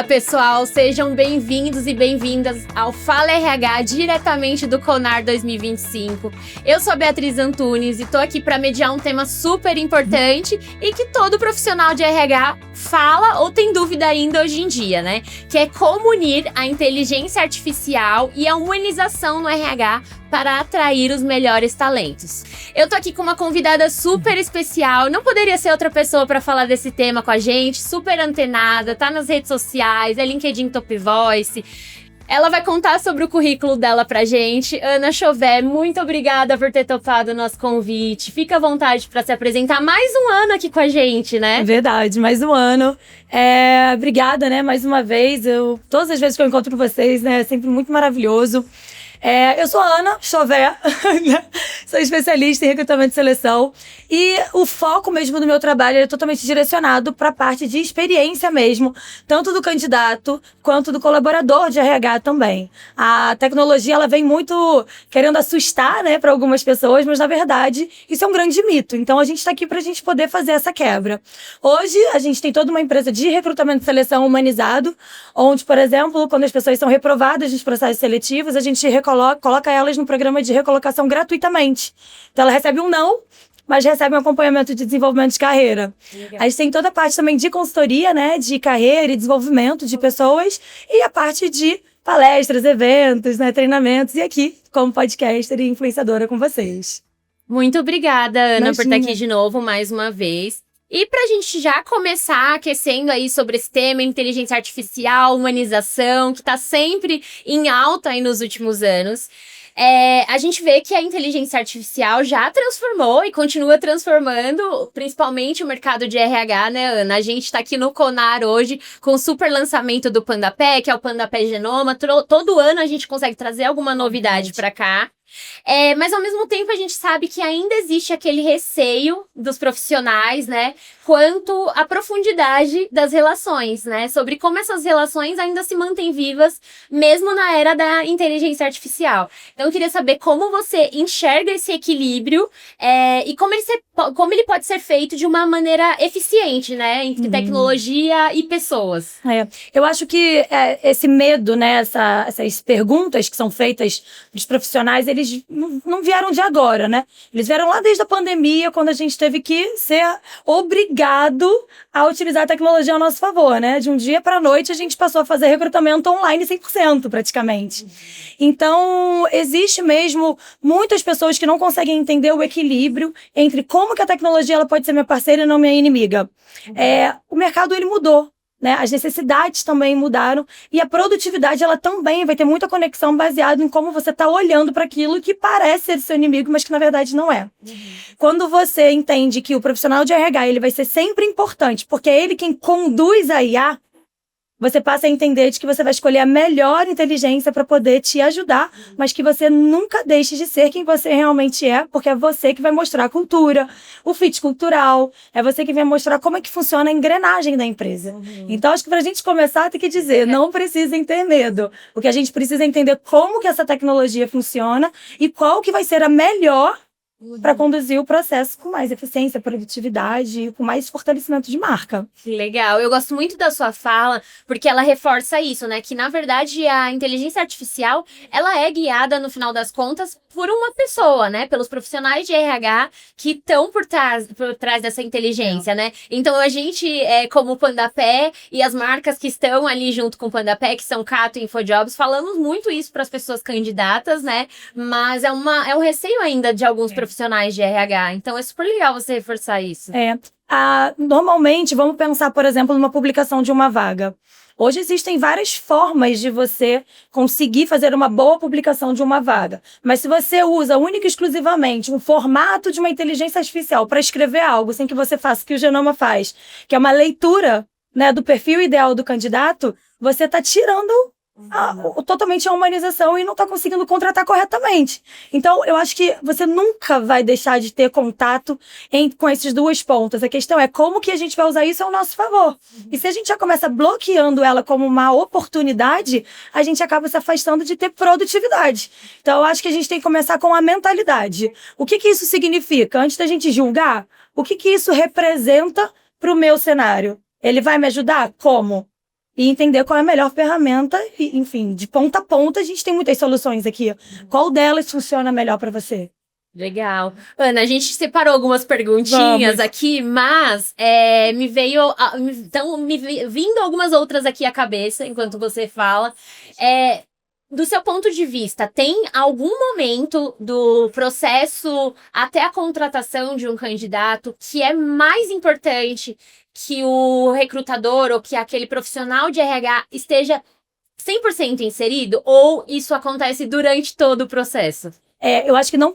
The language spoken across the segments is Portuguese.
pessoal, sejam bem-vindos e bem-vindas ao Fala RH diretamente do Conar 2025. Eu sou a Beatriz Antunes e tô aqui para mediar um tema super importante e que todo profissional de RH fala ou tem dúvida ainda hoje em dia, né? Que é como unir a inteligência artificial e a humanização no RH para atrair os melhores talentos. Eu tô aqui com uma convidada super especial, não poderia ser outra pessoa para falar desse tema com a gente, super antenada, tá nas redes sociais, é LinkedIn Top Voice. Ela vai contar sobre o currículo dela pra gente. Ana Chauvet, muito obrigada por ter topado o nosso convite. Fica à vontade para se apresentar. Mais um ano aqui com a gente, né? É verdade, mais um ano. Obrigada, né, mais uma vez. Todas as vezes que eu encontro com vocês, né, é sempre muito maravilhoso. Eu sou a Ana Chauvet, sou especialista em recrutamento e seleção e o foco mesmo do meu trabalho é totalmente direcionado para a parte de experiência mesmo, tanto do candidato quanto do colaborador de RH também. A tecnologia ela vem muito querendo assustar, né, para algumas pessoas, mas na verdade isso é um grande mito. Então a gente está aqui para a gente poder fazer essa quebra. Hoje a gente tem toda uma empresa de recrutamento e seleção humanizado, onde, por exemplo, quando as pessoas são reprovadas nos processos seletivos, a gente coloca elas no programa de recolocação gratuitamente. Então ela recebe um não, mas recebe um acompanhamento de desenvolvimento de carreira. Legal. A gente tem toda a parte também de consultoria, né, de carreira e desenvolvimento de pessoas e a parte de palestras, eventos, né, treinamentos e aqui como podcaster e influenciadora com vocês. Muito obrigada, Ana, por estar aqui de novo mais uma vez. E pra gente já começar aquecendo aí sobre esse tema, inteligência artificial, humanização, que tá sempre em alta aí nos últimos anos, a gente vê que a inteligência artificial já transformou e continua transformando, principalmente o mercado de RH, né, Ana? A gente tá aqui no Conar hoje com o super lançamento do PandaPé, que é o PandaPé Genoma. Todo ano a gente consegue trazer alguma novidade pra cá. Mas ao mesmo tempo a gente sabe que ainda existe aquele receio dos profissionais, né, quanto à profundidade das relações, né, sobre como essas relações ainda se mantêm vivas mesmo na era da inteligência artificial. Então eu queria saber como você enxerga esse equilíbrio e como ele pode ser feito de uma maneira eficiente, né, entre tecnologia e pessoas. Eu acho que esse medo, né, essas perguntas que são feitas dos profissionais, eles não vieram de agora, né? Eles vieram lá desde a pandemia, quando a gente teve que ser obrigado a utilizar a tecnologia a nosso favor, né? De um dia para a noite, a gente passou a fazer recrutamento online 100%, praticamente. Então, existe mesmo muitas pessoas que não conseguem entender o equilíbrio entre como que a tecnologia ela pode ser minha parceira e não minha inimiga. O mercado, ele mudou. Né? As necessidades também mudaram e a produtividade ela também vai ter muita conexão baseada em como você está olhando para aquilo que parece ser seu inimigo, mas que na verdade não é. Quando você entende que o profissional de RH ele vai ser sempre importante, porque é ele quem conduz a IA, você passa a entender de que você vai escolher a melhor inteligência para poder te ajudar, mas que você nunca deixe de ser quem você realmente é, porque é você que vai mostrar a cultura, o fit cultural, é você que vai mostrar como é que funciona a engrenagem da empresa. Então, acho que para a gente começar, tem que dizer, não precisem ter medo. O que a gente precisa é entender como que essa tecnologia funciona e qual que vai ser a melhor para conduzir o processo com mais eficiência, produtividade e com mais fortalecimento de marca. Legal, eu gosto muito da sua fala, porque ela reforça isso, né? Que, na verdade, a inteligência artificial, ela é guiada, no final das contas, por uma pessoa, né? Pelos profissionais de RH que estão por trás dessa inteligência, né? Então, a gente, como o PandaPé e as marcas que estão ali junto com o PandaPé, que são Cato e InfoJobs, falamos muito isso para as pessoas candidatas, né? Mas é um receio ainda de alguns profissionais de RH. Então, é super legal você reforçar isso. Normalmente, vamos pensar, por exemplo, numa publicação de uma vaga. Hoje existem várias formas de você conseguir fazer uma boa publicação de uma vaga. Mas se você usa única e exclusivamente um formato de uma inteligência artificial para escrever algo sem que você faça o que o Genoma faz, que é uma leitura, né, do perfil ideal do candidato, você está tirando totalmente a humanização e não está conseguindo contratar corretamente. Então, eu acho que você nunca vai deixar de ter contato com esses duas pontas. A questão é como que a gente vai usar isso ao nosso favor. E se a gente já começa bloqueando ela como uma oportunidade, a gente acaba se afastando de ter produtividade. Então, eu acho que a gente tem que começar com a mentalidade. O que isso significa? Antes da gente julgar, o que isso representa para o meu cenário? Ele vai me ajudar? Como? e entender qual é a melhor ferramenta. E, enfim, de ponta a ponta, a gente tem muitas soluções aqui. Qual delas funciona melhor para você? Legal. Ana, a gente separou algumas perguntinhas aqui, mas estão vindo algumas outras aqui à cabeça enquanto você fala. Do seu ponto de vista, tem algum momento do processo até a contratação de um candidato que é mais importante que o recrutador ou que aquele profissional de RH esteja 100% inserido? Ou isso acontece durante todo o processo? Eu acho que não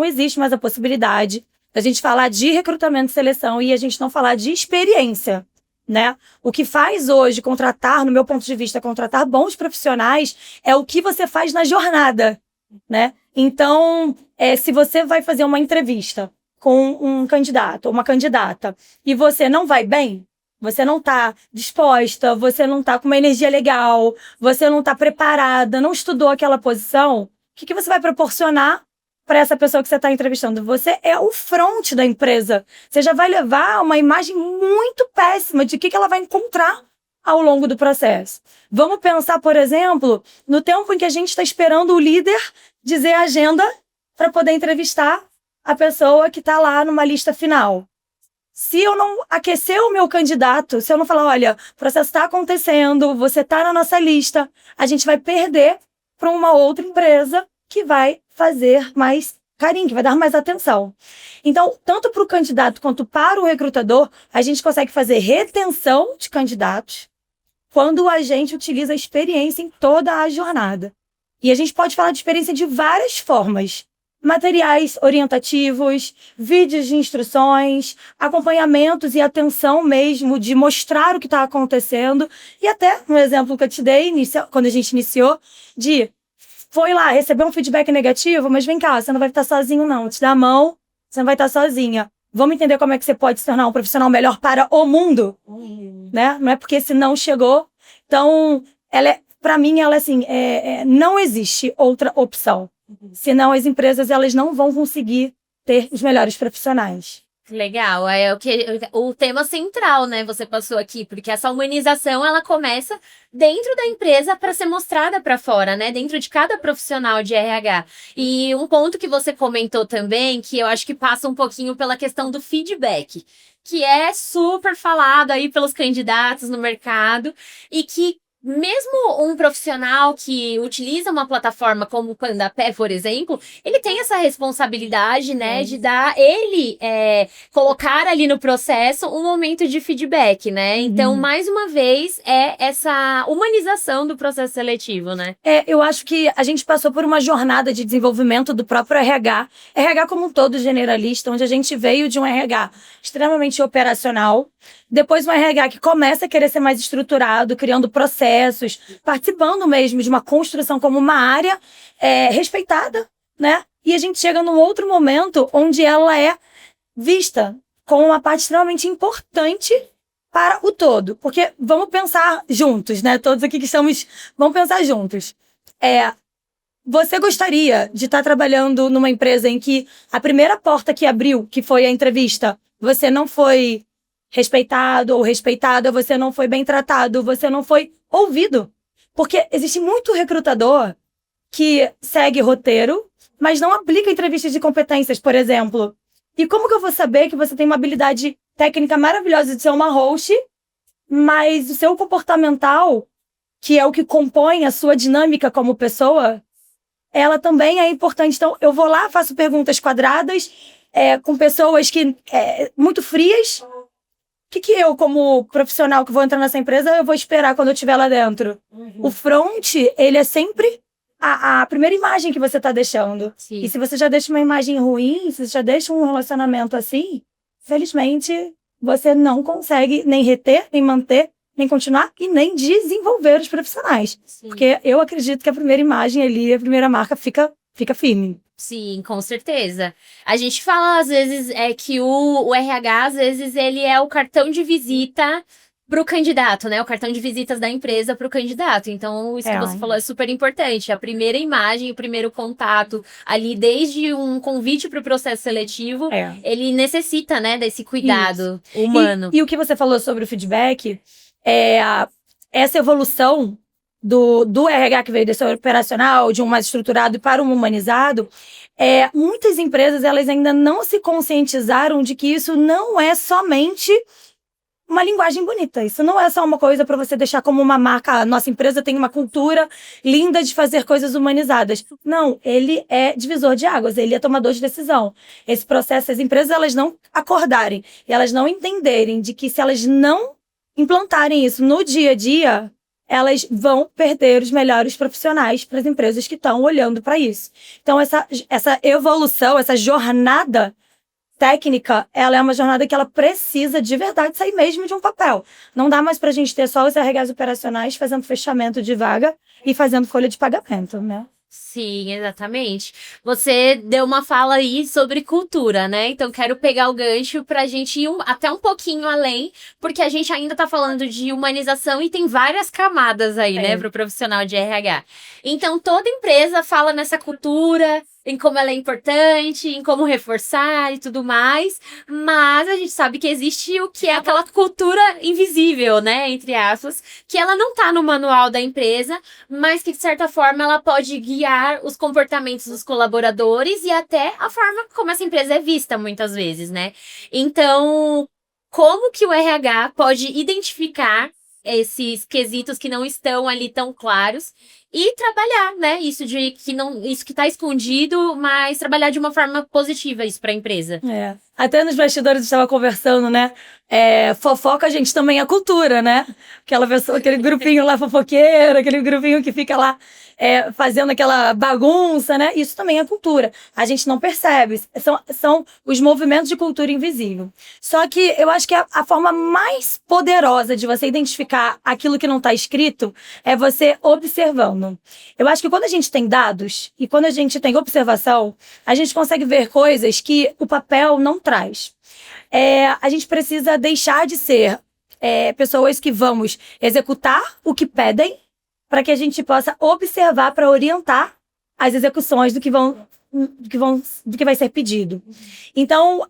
existe mais a possibilidade da gente falar de recrutamento e seleção e a gente não falar de experiência, né? O que faz hoje contratar, no meu ponto de vista, contratar bons profissionais é o que você faz na jornada, né? Então, se você vai fazer uma entrevista com um candidato ou uma candidata e você não vai bem, você não está disposta, você não está com uma energia legal, você não está preparada, não estudou aquela posição, o que você vai proporcionar para essa pessoa que você está entrevistando? Você é o front da empresa. Você já vai levar uma imagem muito péssima de que ela vai encontrar ao longo do processo. Vamos pensar, por exemplo, no tempo em que a gente está esperando o líder dizer a agenda para poder entrevistar a pessoa que está lá numa lista final. Se eu não aquecer o meu candidato, se eu não falar, olha, o processo está acontecendo, você está na nossa lista, a gente vai perder para uma outra empresa que vai fazer mais carinho, que vai dar mais atenção. Então, tanto para o candidato quanto para o recrutador, a gente consegue fazer retenção de candidatos quando a gente utiliza a experiência em toda a jornada. E a gente pode falar de experiência de várias formas. Materiais orientativos, vídeos de instruções, acompanhamentos e atenção mesmo de mostrar o que está acontecendo. E até, no exemplo que eu te dei, quando a gente iniciou, foi lá, recebeu um feedback negativo, mas vem cá, você não vai estar sozinho não, te dá a mão, você não vai estar sozinha. Vamos entender como é que você pode se tornar um profissional melhor para o mundo, né? Não é porque esse não chegou. Então, para mim, assim, não existe outra opção. Senão as empresas elas não vão conseguir ter os melhores profissionais. Legal, o tema central, né? Você passou aqui, porque essa humanização ela começa dentro da empresa para ser mostrada para fora, né? Dentro de cada profissional de RH. E um ponto que você comentou também, que eu acho que passa um pouquinho pela questão do feedback, que é super falado aí pelos candidatos no mercado e que mesmo um profissional que utiliza uma plataforma como o Pandapé, por exemplo, ele tem essa responsabilidade, né, de colocar ali no processo um momento de feedback, né? Então, mais uma vez, essa humanização do processo seletivo, né? Eu acho que a gente passou por uma jornada de desenvolvimento do próprio RH. RH como um todo generalista, onde a gente veio de um RH extremamente operacional, depois um RH que começa a querer ser mais estruturado, criando processos, participando mesmo de uma construção como uma área respeitada, né? E a gente chega num outro momento onde ela é vista como uma parte extremamente importante para o todo. Porque vamos pensar juntos, né? Todos aqui que estamos, vamos pensar juntos. Você gostaria de estar trabalhando numa empresa em que a primeira porta que abriu, que foi a entrevista, você não foi respeitado ou respeitada, você não foi bem tratado, você não foi ouvido? Porque existe muito recrutador que segue roteiro, mas não aplica entrevistas de competências, por exemplo. E como que eu vou saber que você tem uma habilidade técnica maravilhosa de ser uma host, mas o seu comportamental, que é o que compõe a sua dinâmica como pessoa, ela também é importante. Então, eu vou lá, faço perguntas quadradas, com pessoas muito frias. O que eu, como profissional que vou entrar nessa empresa, eu vou esperar quando eu estiver lá dentro? O front, ele é sempre a primeira imagem que você está deixando. Sim. E se você já deixa uma imagem ruim, se você já deixa um relacionamento assim, felizmente, você não consegue nem reter, nem manter, nem continuar e nem desenvolver os profissionais. Sim. Porque eu acredito que a primeira imagem ali, a primeira marca fica firme. Sim, com certeza. A gente fala, às vezes, que o RH, às vezes, ele é o cartão de visita para o candidato, né? O cartão de visitas da empresa para o candidato. Então, isso que você falou é super importante. A primeira imagem, o primeiro contato ali, desde um convite para o processo seletivo, ele necessita, né, desse cuidado humano. E o que você falou sobre o feedback, essa evolução do RH que veio desse operacional, de um mais estruturado para um humanizado, muitas empresas elas ainda não se conscientizaram de que isso não é somente uma linguagem bonita. Isso não é só uma coisa para você deixar como uma marca. Nossa empresa tem uma cultura linda de fazer coisas humanizadas. Não, ele é divisor de águas, ele é tomador de decisão. Esse processo, as empresas elas não acordarem e elas não entenderem de que se elas não implantarem isso no dia a dia, elas vão perder os melhores profissionais para as empresas que estão olhando para isso. Então, essa evolução, essa jornada técnica, ela é uma jornada que ela precisa de verdade sair mesmo de um papel. Não dá mais pra gente ter só os RHs operacionais fazendo fechamento de vaga e fazendo folha de pagamento, né? Sim, exatamente. Você deu uma fala aí sobre cultura, né? Então, quero pegar o gancho pra gente ir até um pouquinho além, porque a gente ainda tá falando de humanização e tem várias camadas aí, né, pro profissional de RH. Então, toda empresa fala nessa cultura, em como ela é importante, em como reforçar e tudo mais, mas a gente sabe que existe o que é aquela cultura invisível, né, entre aspas, que ela não tá no manual da empresa, mas que de certa forma ela pode guiar os comportamentos dos colaboradores e até a forma como essa empresa é vista muitas vezes, né? Então, como que o RH pode identificar esses quesitos que não estão ali tão claros e trabalhar, né? Isso que tá escondido, mas trabalhar de uma forma positiva isso para a empresa. Até nos bastidores estava conversando, né? Fofoca, a gente também é cultura, né? Aquela pessoa, aquele grupinho lá fofoqueiro, aquele grupinho que fica lá fazendo aquela bagunça, né? Isso também é cultura. A gente não percebe. São os movimentos de cultura invisível. Só que eu acho que a forma mais poderosa de você identificar aquilo que não está escrito é você observando. Eu acho que quando a gente tem dados e quando a gente tem observação, a gente consegue ver coisas que o papel não traz. A gente precisa deixar de ser pessoas que vamos executar o que pedem para que a gente possa observar para orientar as execuções do que vai ser pedido. Então,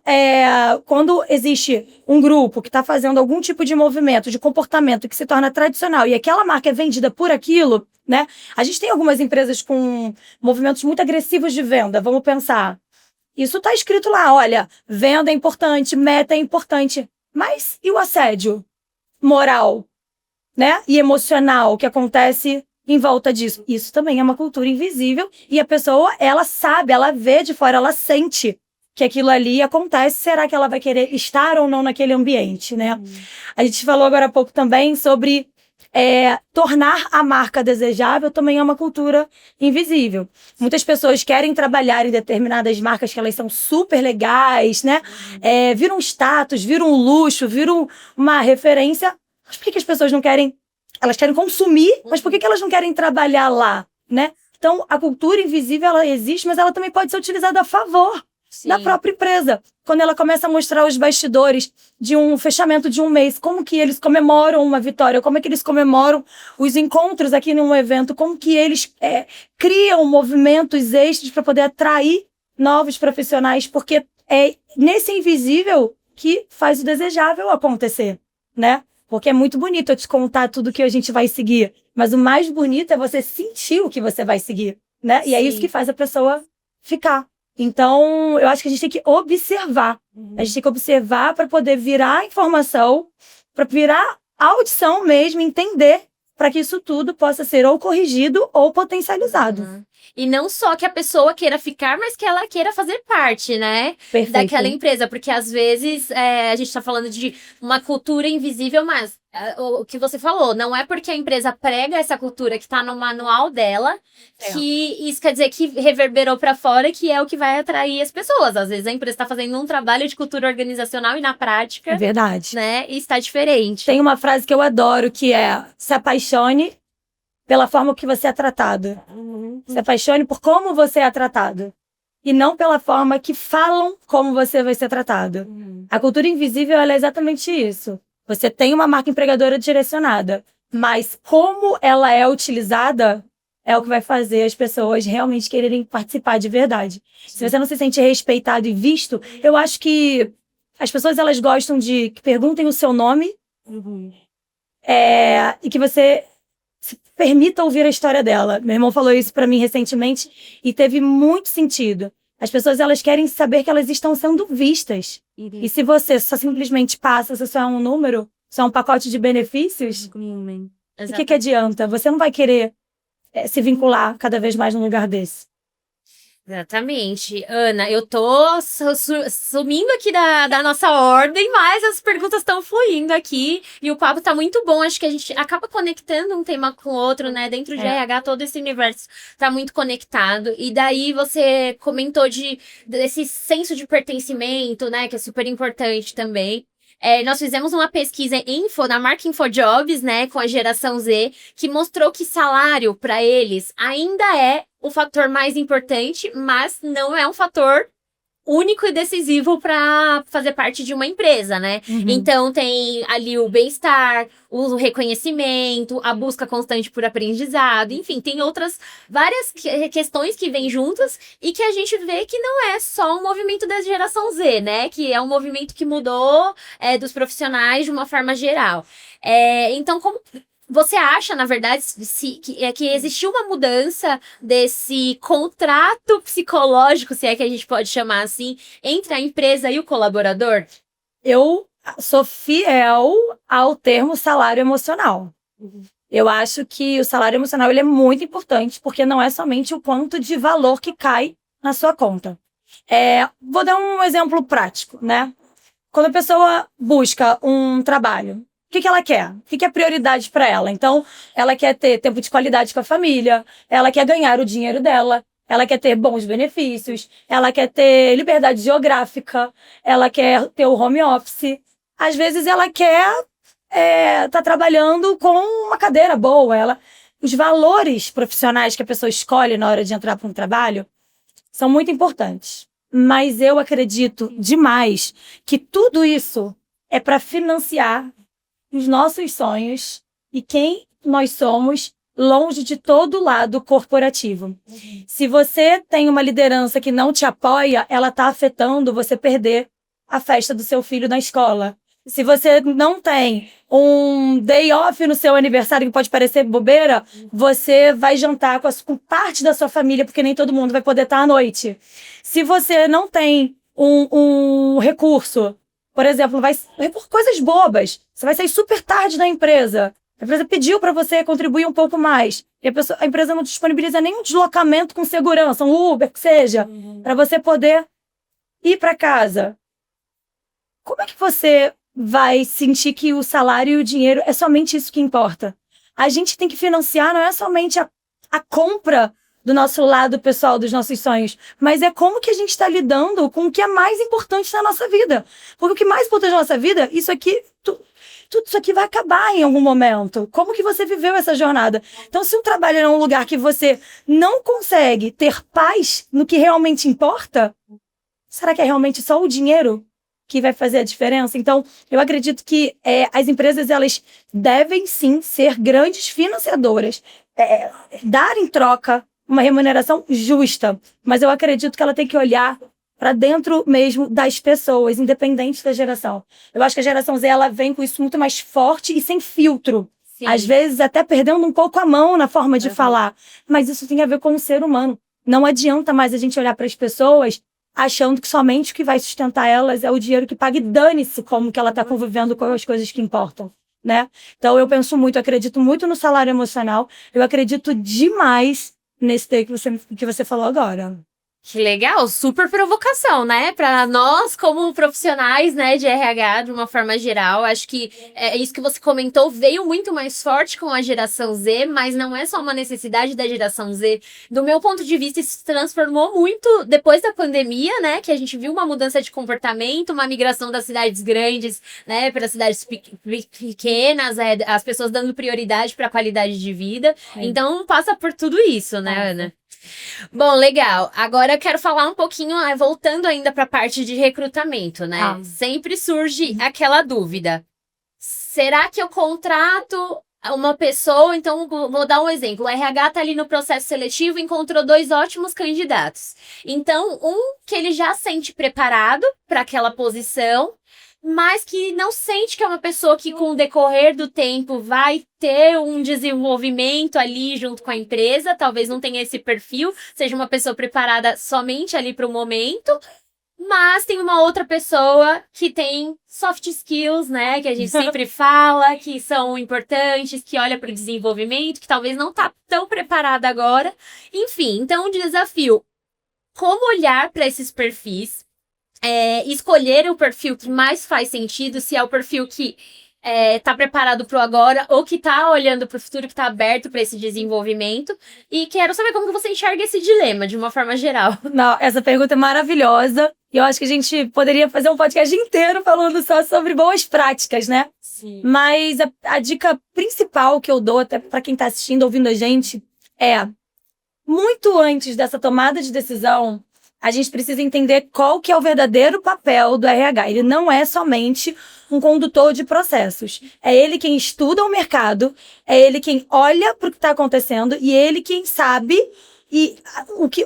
quando existe um grupo que está fazendo algum tipo de movimento, de comportamento que se torna tradicional e aquela marca é vendida por aquilo, né? A gente tem algumas empresas com movimentos muito agressivos de venda, vamos pensar. Isso está escrito lá, olha, venda é importante, meta é importante. Mas e o assédio moral, né? E emocional que acontece em volta disso? Isso também é uma cultura invisível e a pessoa, ela sabe, ela vê de fora, ela sente que aquilo ali acontece. Será que ela vai querer estar ou não naquele ambiente, né? A gente falou agora há pouco também sobre tornar a marca desejável também é uma cultura invisível. Muitas pessoas querem trabalhar em determinadas marcas que elas são super legais, né? Viram um status, viram um luxo, viram uma referência. Mas por que as pessoas não querem? Elas querem consumir, mas por que elas não querem trabalhar lá, né? Então, a cultura invisível, ela existe, mas ela também pode ser utilizada a favor da própria empresa. Quando ela começa a mostrar os bastidores de um fechamento de um mês, como que eles comemoram uma vitória, como é que eles comemoram os encontros aqui num evento, como que eles criam movimentos extras para poder atrair novos profissionais, porque é nesse invisível que faz o desejável acontecer, né? Porque é muito bonito eu te contar tudo que a gente vai seguir, mas o mais bonito é você sentir o que você vai seguir, né? E é isso que faz a pessoa ficar. Então, eu acho que a gente tem que observar. A gente tem que observar para poder virar informação, para virar audição mesmo, entender, para que isso tudo possa ser ou corrigido ou potencializado. E não só que a pessoa queira ficar, mas que ela queira fazer parte, né? Perfeito. Daquela empresa. Porque às vezes a gente tá falando de uma cultura invisível, mas o que você falou, não é porque a empresa prega essa cultura que tá no manual dela que isso quer dizer que reverberou para fora, que é o que vai atrair as pessoas. Às vezes a empresa tá fazendo um trabalho de cultura organizacional e na prática, é verdade, né, está diferente. Tem uma frase que eu adoro que é: se apaixone pela forma que você é tratado. Se apaixone por como você é tratado. E não pela forma que falam como você vai ser tratado. A cultura invisível, ela é exatamente isso. Você tem uma marca empregadora direcionada, mas como ela é utilizada é o que vai fazer as pessoas realmente quererem participar de verdade. Se você não se sente respeitado e visto, eu acho que as pessoas elas gostam de que perguntem o seu nome e que você se permita ouvir a história dela. Meu irmão falou isso para mim recentemente e teve muito sentido. As pessoas, elas querem saber que elas estão sendo vistas. E se você só simplesmente passa, se só é um número, só é um pacote de benefícios, o que adianta? Você não vai querer se vincular cada vez mais num lugar desse. Exatamente. Ana, eu tô sumindo aqui da nossa ordem, mas as perguntas estão fluindo aqui e o papo tá muito bom. Acho que a gente acaba conectando um tema com o outro, né? Dentro de RH, todo esse universo tá muito conectado. E daí você comentou desse senso de pertencimento, né? Que é super importante também. Nós fizemos uma pesquisa na marca InfoJobs, né, com a geração Z, que mostrou que salário para eles ainda é o fator mais importante, mas não é um fator único e decisivo para fazer parte de uma empresa, né? Então tem ali o bem-estar, o reconhecimento, a busca constante por aprendizado, enfim, tem outras várias questões que vêm juntas e que a gente vê que não é só um movimento da geração Z, né? Que é um movimento que mudou dos profissionais de uma forma geral. Então, como você acha, na verdade, que existiu uma mudança desse contrato psicológico, se é que a gente pode chamar assim, entre a empresa e o colaborador? Eu sou fiel ao termo salário emocional. Eu acho que o salário emocional ele é muito importante, porque não é somente o quanto de valor que cai na sua conta. Vou dar um exemplo prático, né? Quando a pessoa busca um trabalho, o que ela quer? O que é prioridade para ela? Então, ela quer ter tempo de qualidade com a família, ela quer ganhar o dinheiro dela, ela quer ter bons benefícios, ela quer ter liberdade geográfica, ela quer ter o home office. Às vezes, ela quer tá trabalhando com uma cadeira boa. Os valores profissionais que a pessoa escolhe na hora de entrar para um trabalho são muito importantes. Mas eu acredito demais que tudo isso é para financiar os nossos sonhos e quem nós somos longe de todo lado corporativo. Se você tem uma liderança que não te apoia, ela está afetando você perder a festa do seu filho na escola. Se você não tem um day off no seu aniversário, que pode parecer bobeira, você vai jantar com parte da sua família, porque nem todo mundo vai poder estar à noite. Se você não tem um recurso, por exemplo, por coisas bobas, você vai sair super tarde da empresa. A empresa pediu para você contribuir um pouco mais. E a empresa não disponibiliza nenhum deslocamento com segurança, um Uber, que seja, para você poder ir para casa. Como é que você vai sentir que o salário e o dinheiro é somente isso que importa? A gente tem que financiar, não é somente a compra do nosso lado pessoal, dos nossos sonhos, mas é como que a gente está lidando com o que é mais importante na nossa vida. Porque o que é mais importante na nossa vida, isso aqui, tudo isso aqui vai acabar em algum momento. Como que você viveu essa jornada? Então, se um trabalho é um lugar que você não consegue ter paz no que realmente importa, será que é realmente só o dinheiro que vai fazer a diferença? Então, eu acredito que as empresas, elas devem sim ser grandes financiadoras, dar em troca uma remuneração justa, mas eu acredito que ela tem que olhar para dentro mesmo das pessoas, independente da geração. Eu acho que a geração Z, ela vem com isso muito mais forte e sem filtro. Sim. Às vezes até perdendo um pouco a mão na forma de falar, mas isso tem a ver com o ser humano. Não adianta mais a gente olhar para as pessoas achando que somente o que vai sustentar elas é o dinheiro que paga, e dane-se como que ela está convivendo com as coisas que importam, né? Então eu penso muito, eu acredito muito no salário emocional, eu acredito demais nesse day que você falou agora. Que legal, super provocação, né? Para nós, como profissionais, né, de RH, de uma forma geral, acho que isso que você comentou veio muito mais forte com a geração Z, mas não é só uma necessidade da geração Z. Do meu ponto de vista, isso se transformou muito depois da pandemia, né? Que a gente viu uma mudança de comportamento, uma migração das cidades grandes, né, para cidades pequenas, as pessoas dando prioridade para a qualidade de vida. Então, passa por tudo isso, né, Ana? Bom, legal. Agora eu quero falar um pouquinho, voltando ainda para a parte de recrutamento, né? Sempre surge aquela dúvida. Será que eu contrato uma pessoa? Então, vou dar um exemplo. O RH está ali no processo seletivo, encontrou 2 ótimos candidatos. Então, um que ele já sente preparado para aquela posição, mas que não sente que é uma pessoa que, com o decorrer do tempo, vai ter um desenvolvimento ali junto com a empresa, talvez não tenha esse perfil, seja uma pessoa preparada somente ali para o momento, mas tem uma outra pessoa que tem soft skills, né, que a gente sempre fala, que são importantes, que olha para o desenvolvimento, que talvez não tá tão preparada agora. Enfim, então o desafio, como olhar para esses perfis, escolher o perfil que mais faz sentido, se é o perfil que tá preparado para o agora ou que tá olhando para o futuro, que tá aberto para esse desenvolvimento. E quero saber como que você enxerga esse dilema, de uma forma geral. Não, essa pergunta é maravilhosa. E eu acho que a gente poderia fazer um podcast inteiro falando só sobre boas práticas, né? Sim. Mas a dica principal que eu dou, até para quem tá assistindo, ouvindo a gente, é: muito antes dessa tomada de decisão, a gente precisa entender qual que é o verdadeiro papel do RH. Ele não é somente um condutor de processos. É ele quem estuda o mercado, é ele quem olha para o que está acontecendo e é ele quem sabe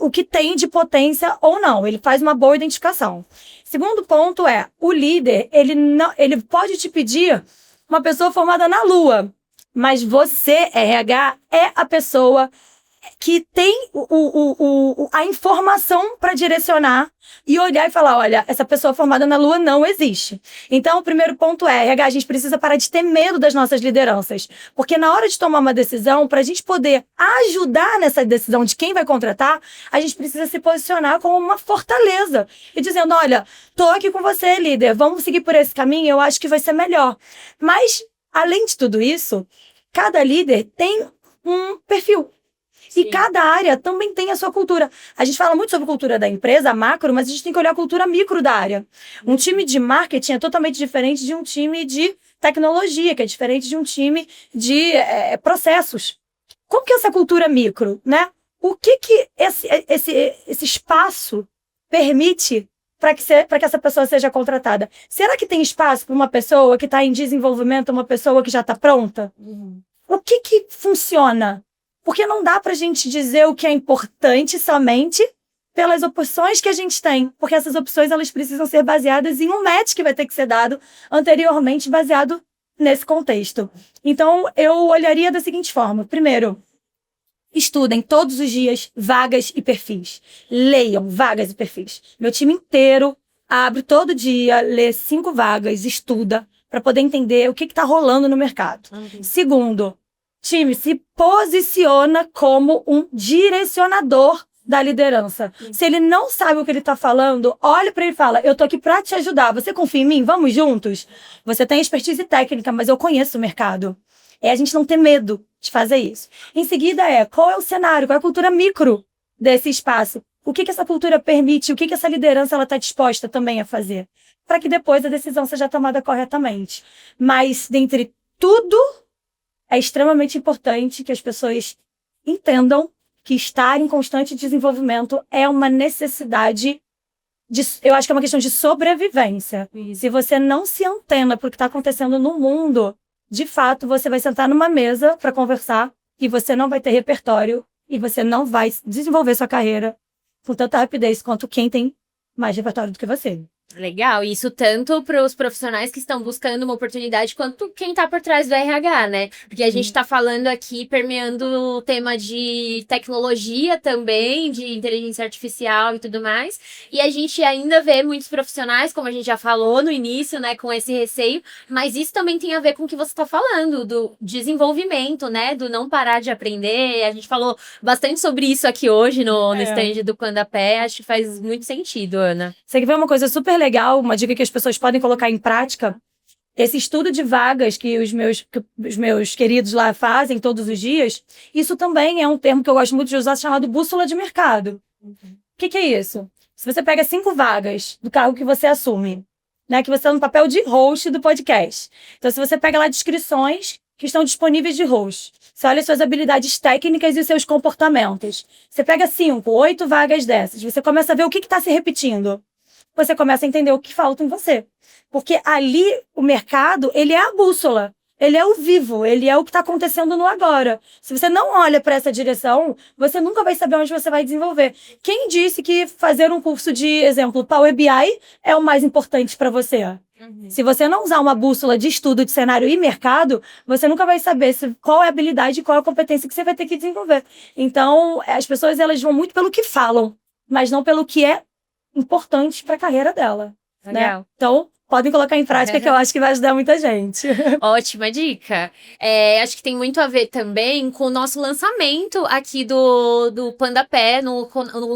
o que tem de potência ou não. Ele faz uma boa identificação. Segundo ponto é, o líder, ele pode te pedir uma pessoa formada na Lua, mas você, RH, é a pessoa que tem a informação para direcionar e olhar e falar, olha, essa pessoa formada na Lua não existe. Então, o primeiro ponto é, RH, a gente precisa parar de ter medo das nossas lideranças. Porque na hora de tomar uma decisão, para a gente poder ajudar nessa decisão de quem vai contratar, a gente precisa se posicionar como uma fortaleza. E dizendo, olha, tô aqui com você, líder, vamos seguir por esse caminho, eu acho que vai ser melhor. Mas, além de tudo isso, cada líder tem um perfil. Sim. E cada área também tem a sua cultura. A gente fala muito sobre cultura da empresa, macro, mas a gente tem que olhar a cultura micro da área. Um time de marketing é totalmente diferente de um time de tecnologia, que é diferente de um time de processos. Como que é essa cultura micro, né? O que esse espaço permite para que essa pessoa seja contratada? Será que tem espaço para uma pessoa que está em desenvolvimento, uma pessoa que já está pronta? O que funciona? Porque não dá pra gente dizer o que é importante somente pelas opções que a gente tem. Porque essas opções, elas precisam ser baseadas em um match que vai ter que ser dado anteriormente, baseado nesse contexto. Então, eu olharia da seguinte forma. Primeiro, estudem todos os dias vagas e perfis. Leiam vagas e perfis. Meu time inteiro abre todo dia, lê 5 vagas, estuda, para poder entender o que está rolando no mercado. Segundo, time se posiciona como um direcionador da liderança. Se ele não sabe o que ele está falando, olha para ele e fala, eu tô aqui para te ajudar, você confia em mim? Vamos juntos? Você tem expertise técnica, mas eu conheço o mercado. É a gente não ter medo de fazer isso. Em seguida qual é o cenário, qual é a cultura micro desse espaço? O que essa cultura permite, o que essa liderança está disposta também a fazer? Para que depois a decisão seja tomada corretamente. Mas, dentre tudo, é extremamente importante que as pessoas entendam que estar em constante desenvolvimento é uma necessidade, eu acho que é uma questão de sobrevivência. Se você não se antena para o que está acontecendo no mundo, de fato, você vai sentar numa mesa para conversar e você não vai ter repertório e você não vai desenvolver sua carreira com tanta rapidez quanto quem tem mais repertório do que você. Legal, isso tanto para os profissionais que estão buscando uma oportunidade, quanto quem está por trás do RH, né? Porque a gente está falando aqui, permeando o tema de tecnologia também, de inteligência artificial e tudo mais, e a gente ainda vê muitos profissionais, como a gente já falou no início, né, com esse receio, mas isso também tem a ver com o que você está falando, do desenvolvimento, né, do não parar de aprender. A gente falou bastante sobre isso aqui hoje no stand do Quando a Pé, acho que faz muito sentido, Ana. Você quer ver uma coisa super legal, uma dica que as pessoas podem colocar em prática? Esse estudo de vagas que os meus queridos lá fazem todos os dias, isso também é um termo que eu gosto muito de usar, chamado bússola de mercado. O que é isso? Se você pega 5 vagas do cargo que você assume, né, que você está no papel de host do podcast. Então, se você pega lá descrições que estão disponíveis de host, você olha suas habilidades técnicas e seus comportamentos. Você pega 5, 8 vagas dessas, você começa a ver o que está se repetindo. Você começa a entender o que falta em você. Porque ali, o mercado, ele é a bússola. ele é o vivo, ele é o que está acontecendo no agora. Se você não olha para essa direção, você nunca vai saber onde você vai desenvolver. Quem disse que fazer um curso de, exemplo, Power BI é o mais importante para você? Se você não usar uma bússola de estudo de cenário e mercado, você nunca vai saber qual é a habilidade e qual é a competência que você vai ter que desenvolver. Então, as pessoas elas vão muito pelo que falam, mas não pelo que é importante para a carreira dela. Legal. Né? Então, podem colocar em prática que eu acho que vai ajudar muita gente. Ótima dica. Acho que tem muito a ver também com o nosso lançamento aqui do PandaPé,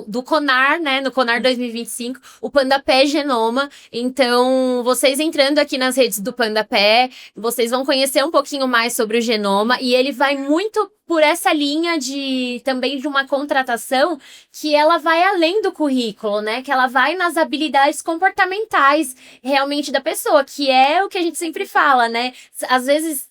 do Conar, né? No Conar 2025, o PandaPé Genoma. Então, vocês entrando aqui nas redes do PandaPé, vocês vão conhecer um pouquinho mais sobre o genoma e ele vai muito por essa linha também de uma contratação que ela vai além do currículo, né? Que ela vai nas habilidades comportamentais realmente da pessoa, que é o que a gente sempre fala, né? Às vezes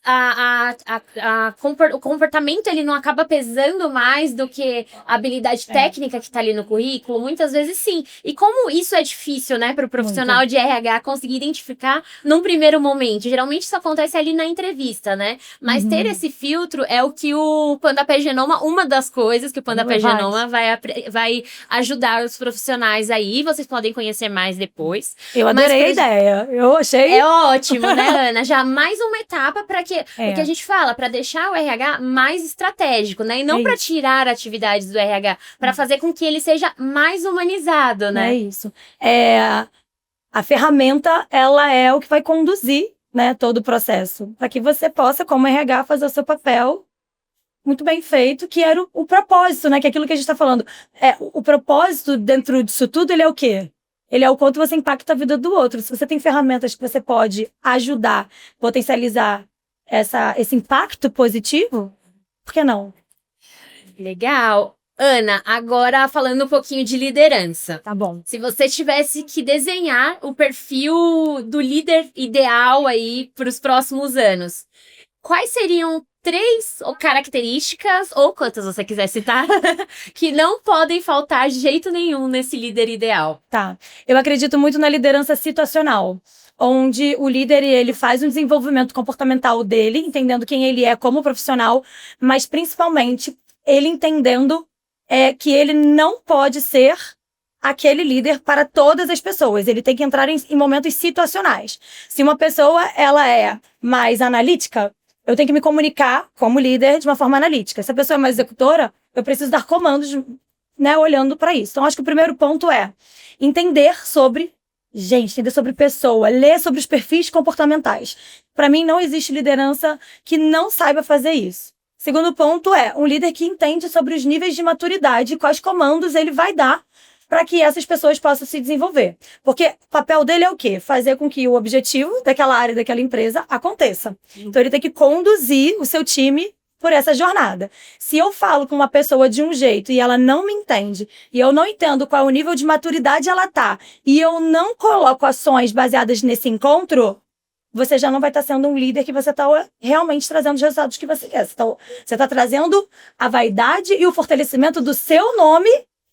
o comportamento ele não acaba pesando mais do que a habilidade técnica que tá ali no currículo, muitas vezes sim. E como isso é difícil, né, para o profissional de RH conseguir identificar num primeiro momento. Geralmente isso acontece ali na entrevista, né? Mas ter esse filtro é o que o PandaPé Genoma, uma das coisas que o PandaPé Genoma vai ajudar os profissionais aí. Vocês podem conhecer mais depois. Eu adorei a ideia. Eu achei... É ótimo, né, Ana? Já mais uma etapa para que... O que a gente fala, para deixar o RH mais estratégico, né? E não para tirar atividades do RH, para fazer com que ele seja mais humanizado, né? É isso. A ferramenta, ela é o que vai conduzir, né, todo o processo. Para que você possa, como RH, fazer o seu papel muito bem feito, que era o propósito, né? Que é aquilo que a gente está falando. O propósito dentro disso tudo, ele é o quê? Ele é o quanto você impacta a vida do outro. Se você tem ferramentas que você pode ajudar, potencializar esse impacto positivo, por que não? Legal. Ana, agora falando um pouquinho de liderança. Tá bom. Se você tivesse que desenhar o perfil do líder ideal aí para os próximos anos, quais seriam 3 características, ou quantas você quiser citar, que não podem faltar de jeito nenhum nesse líder ideal? Tá. Eu acredito muito na liderança situacional, onde o líder ele faz um desenvolvimento comportamental dele, entendendo quem ele é como profissional, mas principalmente ele entendendo que ele não pode ser aquele líder para todas as pessoas. Ele tem que entrar em momentos situacionais. Se uma pessoa ela é mais analítica, eu tenho que me comunicar como líder de uma forma analítica. Se a pessoa é mais executora, eu preciso dar comandos, né, olhando para isso. Então, acho que o primeiro ponto é entender sobre pessoa, ler sobre os perfis comportamentais. Para mim, não existe liderança que não saiba fazer isso. Segundo ponto é um líder que entende sobre os níveis de maturidade e quais comandos ele vai dar para que essas pessoas possam se desenvolver. Porque o papel dele é o quê? Fazer com que o objetivo daquela área, daquela empresa, aconteça. Então, ele tem que conduzir o seu time por essa jornada. Se eu falo com uma pessoa de um jeito e ela não me entende, e eu não entendo qual é o nível de maturidade ela tá, e eu não coloco ações baseadas nesse encontro, você já não vai estar sendo um líder que você está realmente trazendo os resultados que você quer. Você está trazendo a vaidade e o fortalecimento do seu nome,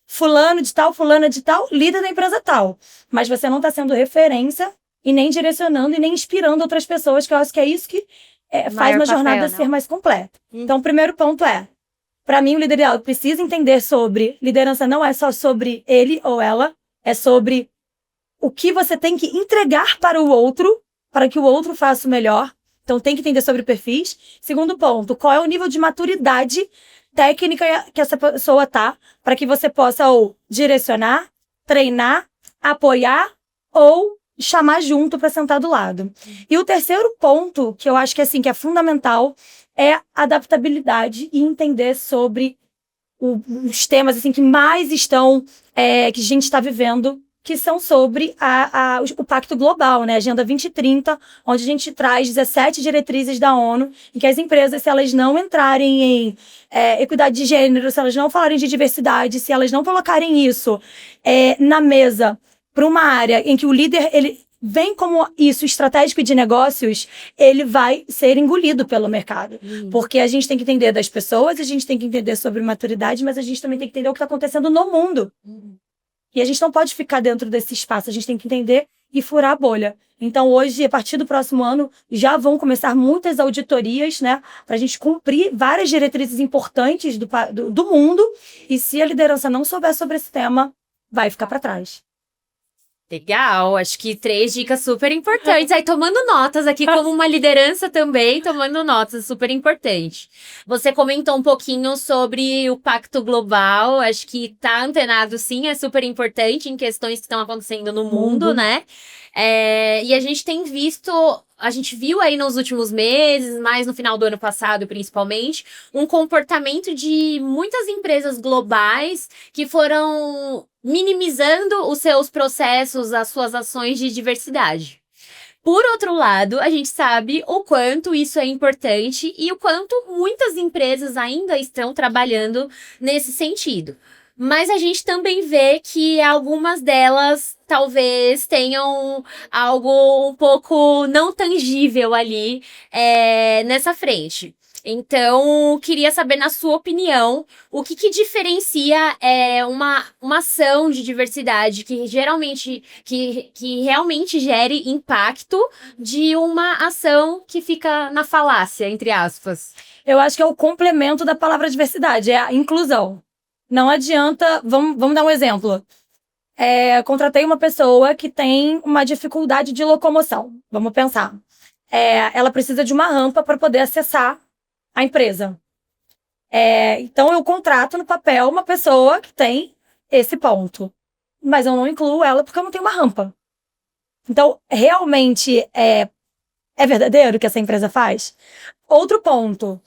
fulana de tal, líder da empresa tal. Mas você não está sendo referência e nem direcionando e nem inspirando outras pessoas, que eu acho que é isso que faz uma jornada ser mais completa. Então, o primeiro ponto para mim, o líder ideal precisa entender sobre liderança não é só sobre ele ou ela, é sobre o que você tem que entregar para o outro, para que o outro faça o melhor. Então, tem que entender sobre perfis. Segundo ponto, qual é o nível de maturidade técnica que essa pessoa tá, para que você possa ou direcionar, treinar, apoiar ou chamar junto para sentar do lado. E o terceiro ponto, que eu acho que que é fundamental, é adaptabilidade e entender sobre os temas que mais estão, que a gente está vivendo, que são sobre o Pacto Global, né? Agenda 2030, onde a gente traz 17 diretrizes da ONU, em que as empresas, se elas não entrarem em equidade de gênero, se elas não falarem de diversidade, se elas não colocarem isso na mesa para uma área em que o líder ele vem como isso estratégico de negócios, ele vai ser engolido pelo mercado. Porque a gente tem que entender das pessoas, a gente tem que entender sobre maturidade, mas a gente também tem que entender o que está acontecendo no mundo. E a gente não pode ficar dentro desse espaço, a gente tem que entender e furar a bolha. Então, hoje, a partir do próximo ano, já vão começar muitas auditorias, né, para a gente cumprir várias diretrizes importantes do mundo. E se a liderança não souber sobre esse tema, vai ficar para trás. Legal, acho que 3 dicas super importantes. Aí, tomando notas aqui, como uma liderança também, tomando notas, super importante. Você comentou um pouquinho sobre o Pacto Global, acho que tá antenado, sim, é super importante em questões que estão acontecendo no mundo, né? E a gente tem visto, a gente viu aí nos últimos meses, mais no final do ano passado principalmente, um comportamento de muitas empresas globais que foram minimizando os seus processos, as suas ações de diversidade. Por outro lado, a gente sabe o quanto isso é importante e o quanto muitas empresas ainda estão trabalhando nesse sentido. Mas a gente também vê que algumas delas talvez tenham algo um pouco não tangível ali nessa frente. Então, queria saber, na sua opinião, o que diferencia uma ação de diversidade que geralmente que realmente gere impacto de uma ação que fica na falácia, entre aspas. Eu acho que é o complemento da palavra diversidade, é a inclusão. Não adianta, vamos dar um exemplo. Contratei uma pessoa que tem uma dificuldade de locomoção. Vamos pensar. Ela precisa de uma rampa para poder acessar a empresa. Então, eu contrato no papel uma pessoa que tem esse ponto. Mas eu não incluo ela porque eu não tenho uma rampa. Então, realmente, é verdadeiro o que essa empresa faz? Outro ponto.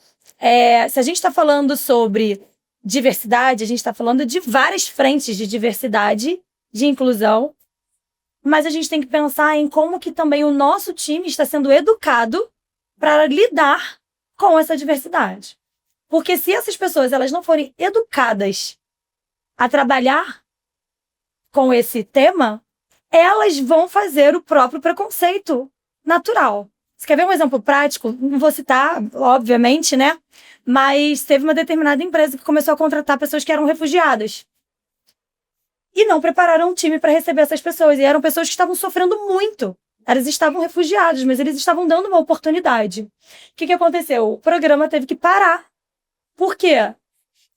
Se a gente está falando sobre diversidade, a gente está falando de várias frentes de diversidade, de inclusão, mas a gente tem que pensar em como que também o nosso time está sendo educado para lidar com essa diversidade. Porque se essas pessoas elas não forem educadas a trabalhar com esse tema, elas vão fazer o próprio preconceito natural. Você quer ver um exemplo prático? Não vou citar, obviamente, né? Mas teve uma determinada empresa que começou a contratar pessoas que eram refugiadas. E não prepararam um time para receber essas pessoas. E eram pessoas que estavam sofrendo muito. Elas estavam refugiadas, mas eles estavam dando uma oportunidade. O que aconteceu? O programa teve que parar. Por quê?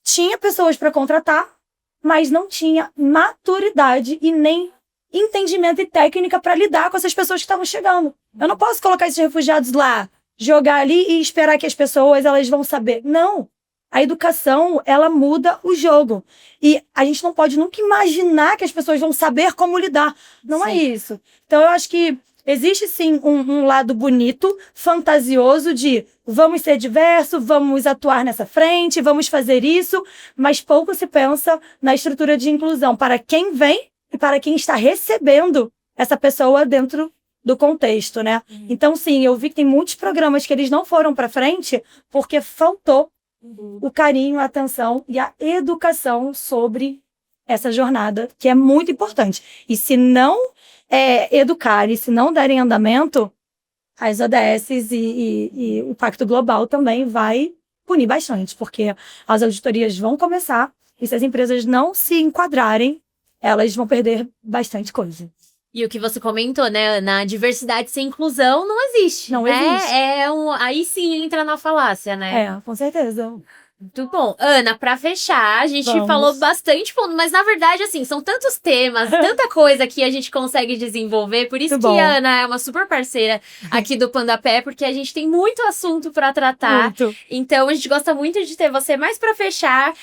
Tinha pessoas para contratar, mas não tinha maturidade e nem entendimento e técnica para lidar com essas pessoas que estavam chegando. Eu não posso colocar esses refugiados lá, jogar ali e esperar que as pessoas elas vão saber. Não. A educação, ela muda o jogo. E a gente não pode nunca imaginar que as pessoas vão saber como lidar. Não é isso. Então, eu acho que existe, sim, um lado bonito, fantasioso de vamos ser diversos, vamos atuar nessa frente, vamos fazer isso, mas pouco se pensa na estrutura de inclusão para quem vem e para quem está recebendo essa pessoa dentro do contexto, né? Então, sim, eu vi que tem muitos programas que eles não foram para frente porque faltou o carinho, a atenção e a educação sobre essa jornada, que é muito importante. E se não educarem, se não derem andamento, as ODSs e o Pacto Global também vai punir bastante, porque as auditorias vão começar e se as empresas não se enquadrarem, elas vão perder bastante coisa. E o que você comentou, né, Ana? Diversidade sem inclusão não existe. Não né? existe. Aí sim entra na falácia, né? Com certeza. Muito bom. Ana, pra fechar, a gente falou bastante ponto, mas na verdade, assim, são tantos temas, tanta coisa que a gente consegue desenvolver, por isso que a Ana é uma super parceira aqui do Pandapé, porque a gente tem muito assunto pra tratar. Muito. Então, a gente gosta muito de ter você. Mas pra fechar,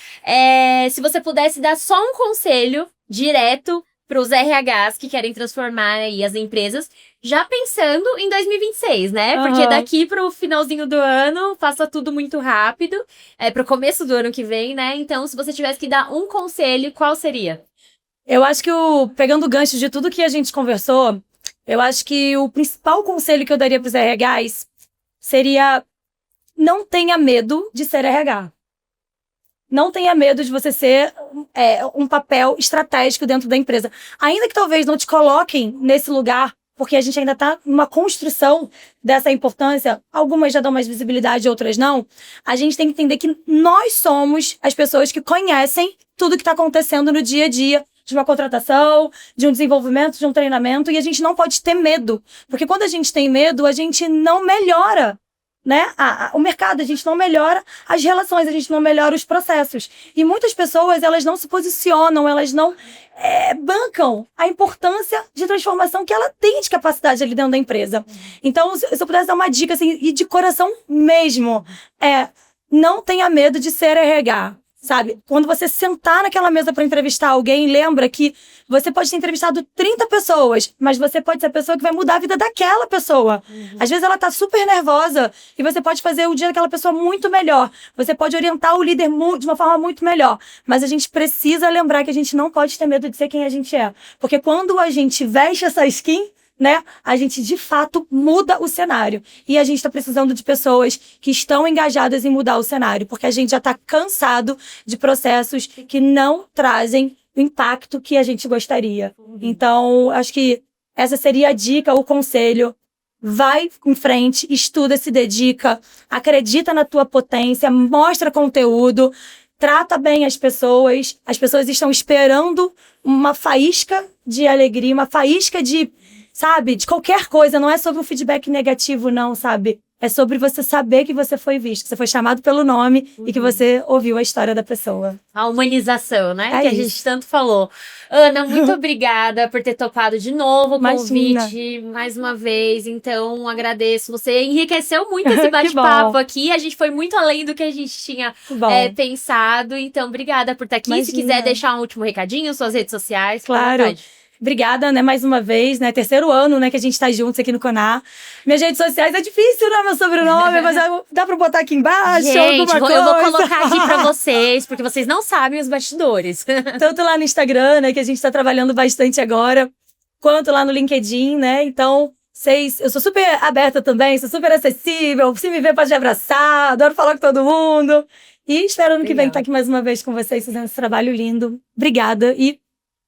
se você pudesse dar só um conselho direto para os RHs que querem transformar aí as empresas, já pensando em 2026, né? Porque daqui pro finalzinho do ano, passa tudo muito rápido. Pro começo do ano que vem, né? Então, se você tivesse que dar um conselho, qual seria? Eu acho que, pegando o gancho de tudo que a gente conversou, eu acho que o principal conselho que eu daria para os RHs seria: não tenha medo de ser RH. Não tenha medo de você ser um papel estratégico dentro da empresa. Ainda que talvez não te coloquem nesse lugar, porque a gente ainda está numa construção dessa importância, algumas já dão mais visibilidade, outras não. A gente tem que entender que nós somos as pessoas que conhecem tudo que está acontecendo no dia a dia de uma contratação, de um desenvolvimento, de um treinamento, e a gente não pode ter medo. Porque quando a gente tem medo, a gente não melhora, né? O mercado, a gente não melhora as relações, a gente não melhora os processos. E muitas pessoas, elas não se posicionam, elas não bancam a importância de transformação que ela tem de capacidade ali dentro da empresa. Então, se eu pudesse dar uma dica, assim, e de coração mesmo, não tenha medo de ser RH. Sabe? Quando você sentar naquela mesa para entrevistar alguém, lembra que você pode ter entrevistado 30 pessoas, mas você pode ser a pessoa que vai mudar a vida daquela pessoa. Às vezes ela tá super nervosa e você pode fazer o dia daquela pessoa muito melhor. Você pode orientar o líder de uma forma muito melhor. Mas a gente precisa lembrar que a gente não pode ter medo de ser quem a gente é. Porque quando a gente veste essa skin, né, a gente de fato muda o cenário. E a gente está precisando de pessoas que estão engajadas em mudar o cenário, porque a gente já está cansado de processos que não trazem o impacto que a gente gostaria. Então, acho que essa seria a dica, o conselho. Vai em frente, estuda, se dedica, acredita na tua potência, mostra conteúdo, trata bem as pessoas estão esperando uma faísca de alegria, uma faísca de, sabe, de qualquer coisa. Não é sobre um feedback negativo, não, sabe? É sobre você saber que você foi visto, que você foi chamado pelo nome e que você ouviu a história da pessoa. A humanização, né? Que a gente tanto falou. Ana, muito obrigada por ter topado de novo o convite, mais uma vez. Então, agradeço. Você enriqueceu muito esse bate-papo aqui. A gente foi muito além do que a gente tinha pensado. Então, obrigada por estar aqui. Imagina. Se quiser deixar um último recadinho, suas redes sociais, claro. Obrigada, né, mais uma vez, né, terceiro ano, né, que a gente tá juntos aqui no Conar. Minhas redes sociais é difícil, né, meu sobrenome, mas dá pra botar aqui embaixo, gente, alguma coisa. Eu vou colocar aqui pra vocês, porque vocês não sabem os bastidores. Tanto lá no Instagram, né, que a gente tá trabalhando bastante agora, quanto lá no LinkedIn, né, então... eu sou super aberta também, sou super acessível, se me ver pode abraçar, adoro falar com todo mundo. E espero ano que vem estar aqui mais uma vez com vocês, fazendo esse trabalho lindo. Obrigada e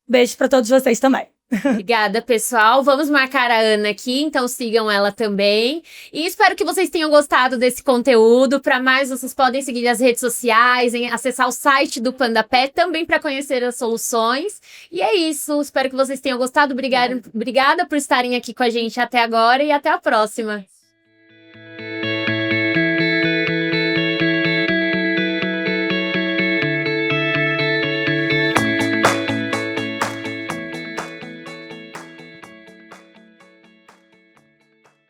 beijo para todos vocês também. Obrigada, pessoal. Vamos marcar a Ana aqui, então sigam ela também. E espero que vocês tenham gostado desse conteúdo. Para mais, vocês podem seguir as redes sociais, acessar o site do PandaPet também para conhecer as soluções. E é isso. Espero que vocês tenham gostado. Obrigada por estarem aqui com a gente até agora e até a próxima.